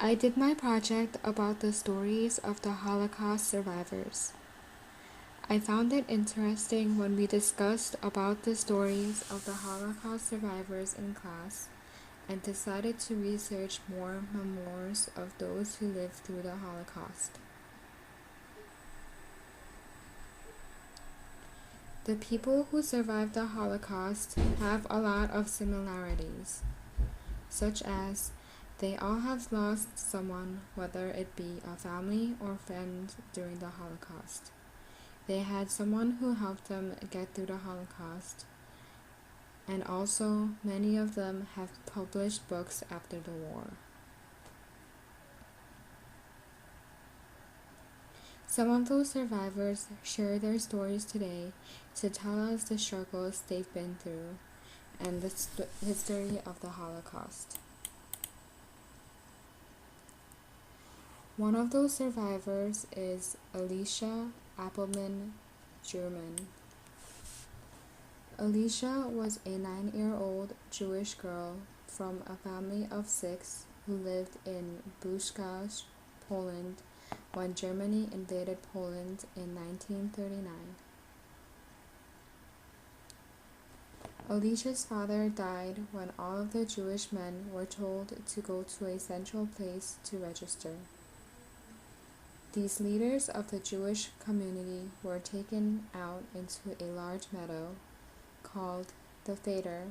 I did my project about the stories of the Holocaust survivors. I found it interesting when we discussed about the stories of the Holocaust survivors in class and decided to research more memoirs of those who lived through the Holocaust. The people who survived the Holocaust have a lot of similarities, such as they all have lost someone, whether it be a family or friend, during the Holocaust. They had someone who helped them get through the Holocaust, and also many of them have published books after the war. Some of those survivors share their stories today to tell us the struggles they've been through and the history of the Holocaust. One of those survivors is Alicia Appelman German. Alicia was a 9-year-old Jewish girl from a family of 6 who lived in Puszczów, Poland, when Germany invaded Poland in 1939. Alicia's father died when all of the Jewish men were told to go to a central place to register. These leaders of the Jewish community were taken out into a large meadow called the Fader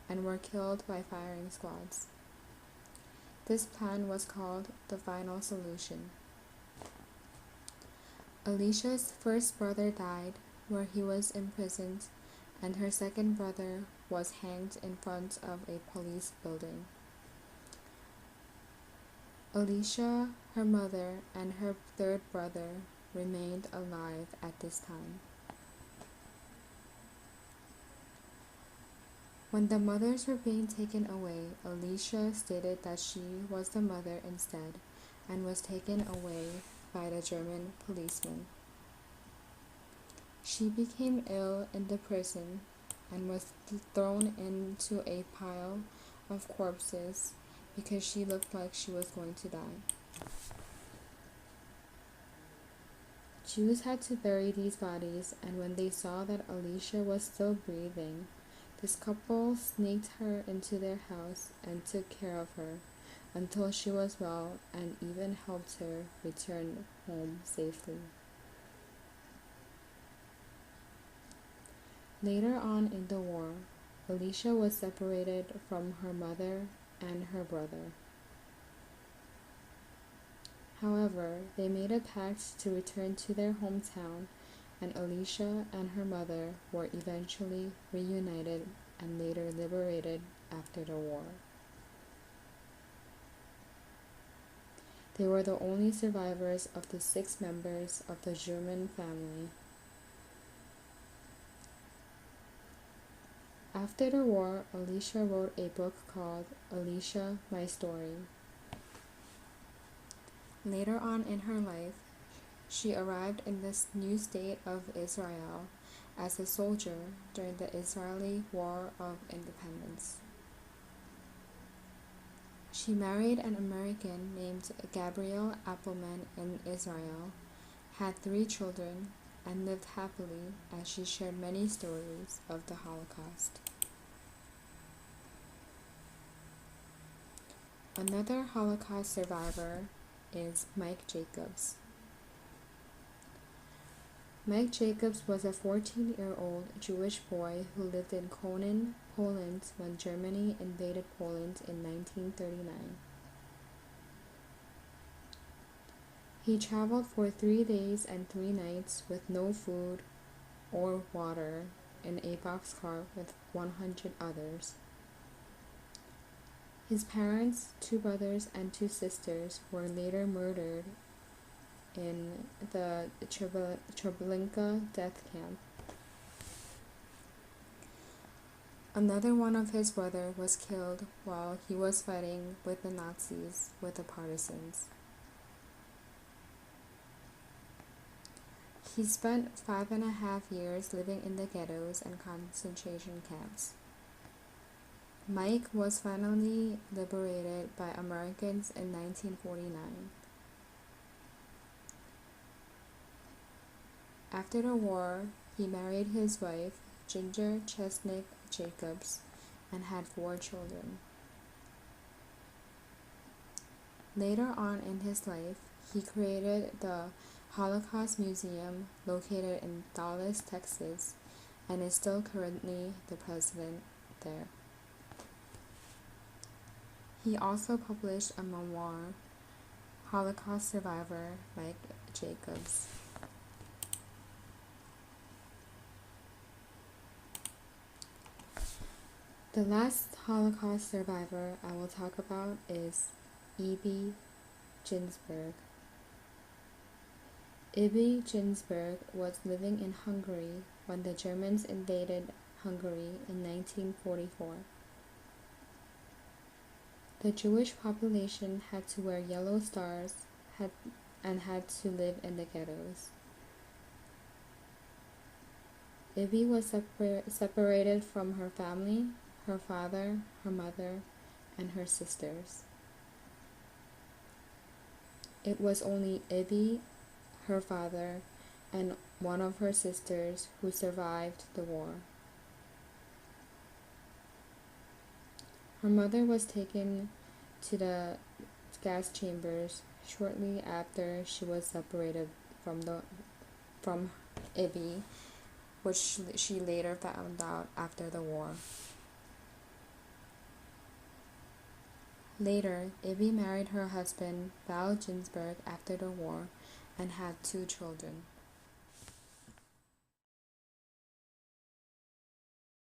and were killed by firing squads. This plan was called the final solution. Alicia's first brother died where he was imprisoned, and her second brother was hanged in front of a police building. Alicia, her mother, and her third brother remained alive at this time. When the mothers were being taken away, Alicia stated that she was the mother instead and was taken away by the German policeman. She became ill in the prison and was thrown into a pile of corpses because she looked like she was going to die. Jews had to bury these bodies, and when they saw that Alicia was still breathing, this couple sneaked her into their house and took care of her until she was well and even helped her return home safely. Later on in the war, Alicia was separated from her mother and her brother. However, they made a pact to return to their hometown, and Alicia and her mother were eventually reunited and later liberated after the war. They were the only survivors of the 6 members of the German family. After the war, Alicia wrote a book called Alicia, My Story. Later on in her life, she arrived in this new state of Israel as a soldier during the Israeli War of Independence. She married an American named Gabriel Appelman in Israel, had 3 children, and lived happily as she shared many stories of the Holocaust. Another Holocaust survivor is Mike Jacobs. Mike Jacobs was a 14-year-old Jewish boy who lived in Konin, Poland when Germany invaded Poland in 1939. He traveled for 3 days and 3 nights with no food or water in a boxcar with 100 others. His parents, 2 brothers, and 2 sisters were later murdered in the Treblinka death camp. Another one of his brothers was killed while he was fighting with the Nazis with the partisans. He spent 5.5 years living in the ghettos and concentration camps. Mike was finally liberated by Americans in 1949. After the war, he married his wife, Ginger Chesnick Jacobs, and had 4 children. Later on in his life, he created the Holocaust Museum located in Dallas, Texas, and is still currently the president there. He also published a memoir, Holocaust Survivor Mike Jacobs. The last Holocaust survivor I will talk about is E.B. Ginsberg. E.B. Ginsberg was living in Hungary when the Germans invaded Hungary in 1944. The Jewish population had to wear yellow stars and had to live in the ghettos. Ibby was separated from her family, her father, her mother, and her sisters. It was only Ibby, her father, and one of her sisters who survived the war. Her mother was taken to the gas chambers shortly after she was separated from Ibby, which she later found out after the war. Later, Ibby married her husband, Val Ginsberg, after the war and had 2 children.